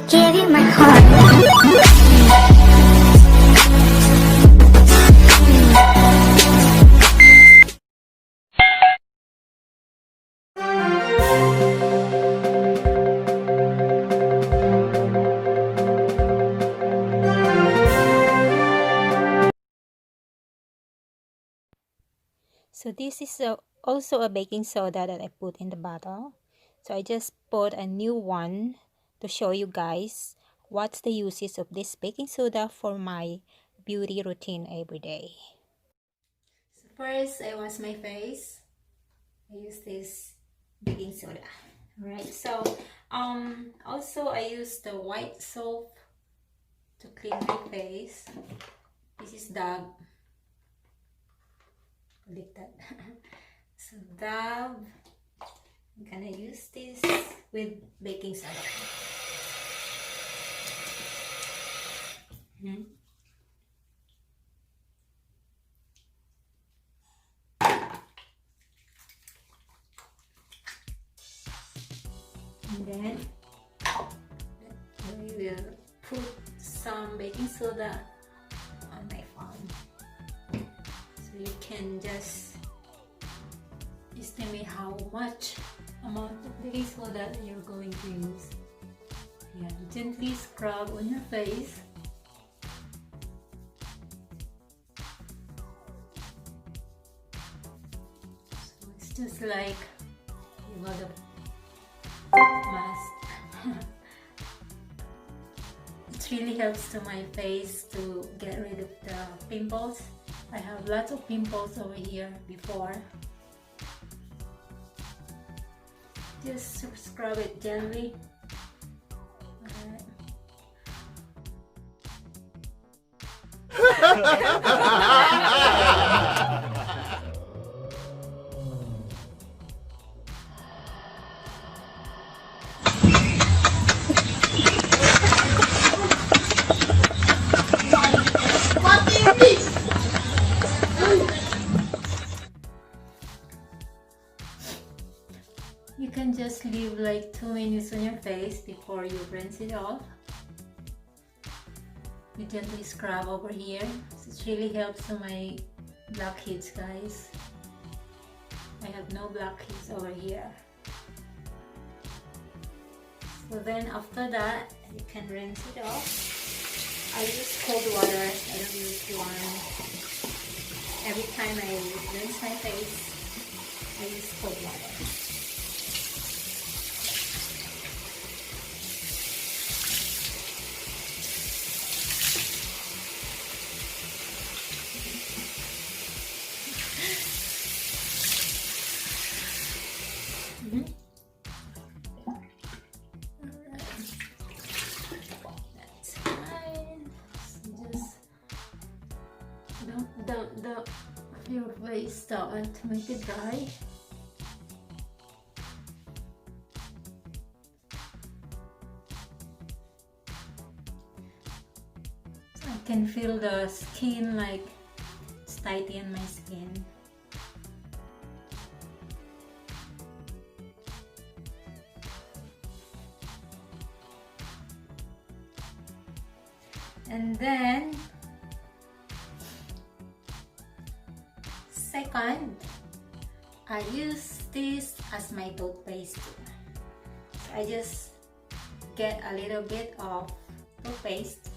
give you my heart. So this is also a baking soda that I put in the bottle. So I just put a new one to show you guys what's the uses of this baking soda for my beauty routine every day. So first, I wash my face. I use this baking soda. Alright, so also I use the white soap to clean my face. This is Dove. Like that. So Dove, I'm gonna use this with baking soda. And then we will put some baking soda on my palm. So you can just estimate how much amount of baking soda that you're going to use. Yeah, gently scrub on your face. So it's just like a lot of mask. It really helps to my face to get rid of the pimples. I have lots of pimples over here before. Just scrub it gently. You can just leave like 2 minutes on your face before you rinse it off. You gently scrub over here. So it really helps to my blackheads, guys. I have no blackheads over here. So then after that, you can rinse it off. I use cold water, I don't use warm. Every time I rinse my face, I use cold water. That's fine. Just don't your face start to make it dry. So I can feel the skin like it's tighty on my skin. And then second, I use this as my toothpaste. So I just get a little bit of toothpaste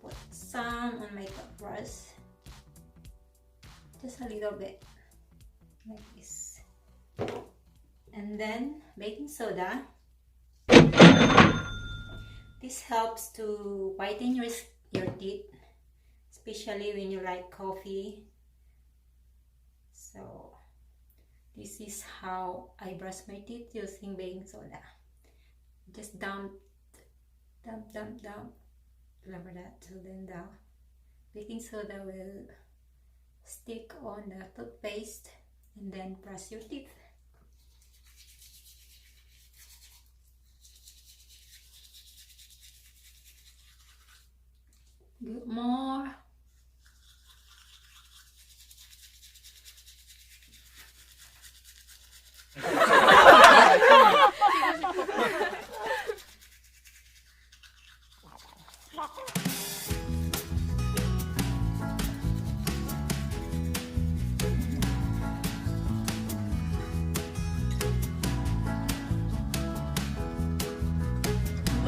put some on my toothbrush, just a little bit like this, and then baking soda. This helps to whiten your teeth, especially when you like coffee. So this is how I brush my teeth using baking soda. Just dump like that. So then the baking soda will stick on the toothpaste and then brush your teeth. Good more.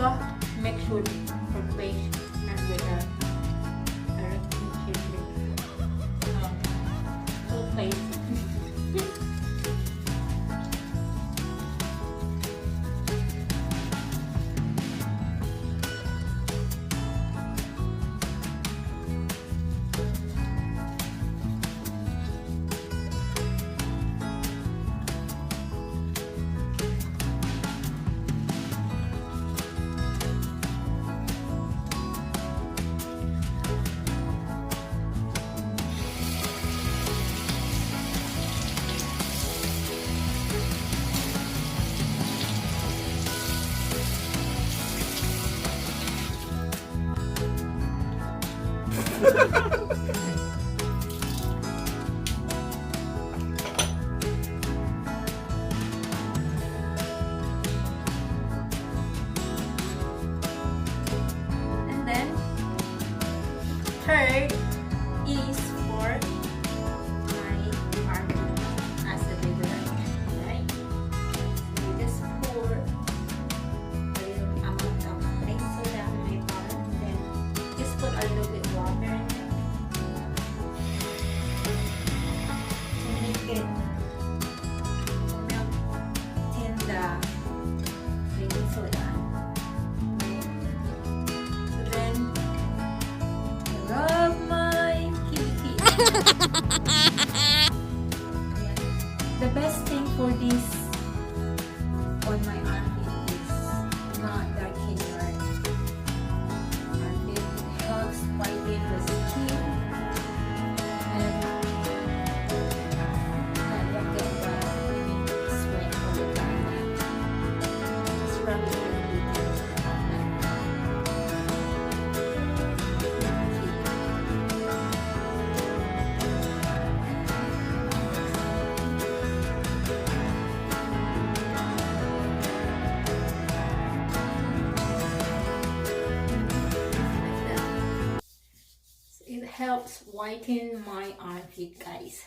also make sure for face and with a toothpaste. And then third is for my armpit as a deodorant, right? So you just pour a little amount of baking soda on my palm, then just put a little bit water in it to make it melt in the baking soda. So then rub my kitty. The best thing for this on my armpit is not darken your armpit. It helps whiten the skin and not get the sweat all the time. Just rub it a little bit. It helps whiten my armpit, guys.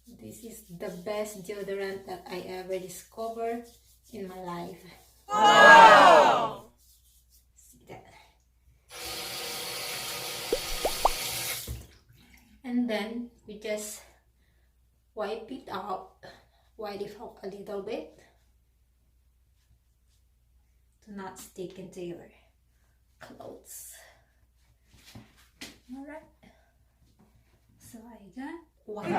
This is the best deodorant that I ever discovered in my life. Wow! See that? And then we just wipe it out a little bit to not stick into your clothes. Alright, so I got one.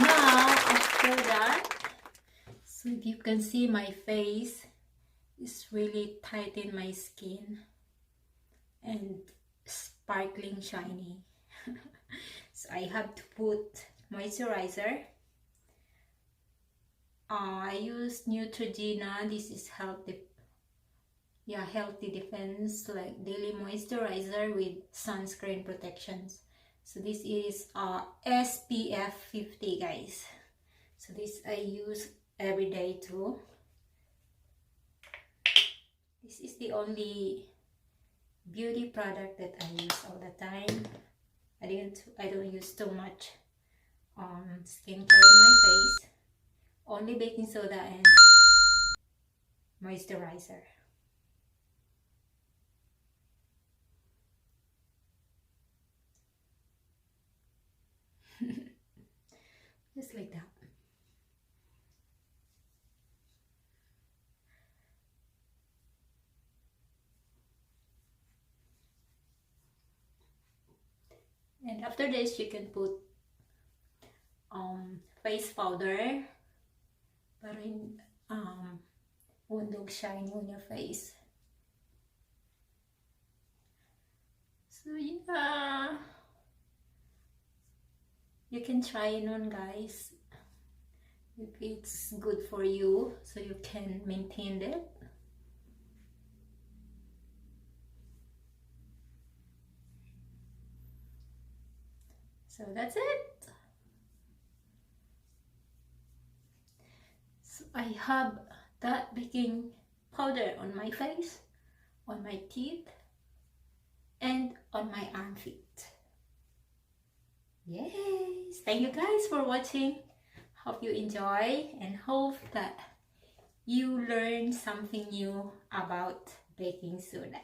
Now, after that, so if you can see my face is really tight in my skin and sparkling shiny. So I have to put moisturizer. I use Neutrogena. This is healthy defense, like daily moisturizer with sunscreen protections. So this is SPF 50, guys. So this I use every day too. This is the only beauty product that I use all the time. I don't use too much skincare on my face. Only baking soda and moisturizer. Just like that. And after this, you can put face powder para won't look shiny on your face. So yeah, you can try it on, guys, if it's good for you, so you can maintain it. So that's it. So I have that baking powder on my face, on my teeth, and on my armpit. Yes, thank you guys for watching. Hope you enjoy and hope that you learn something new about baking soda.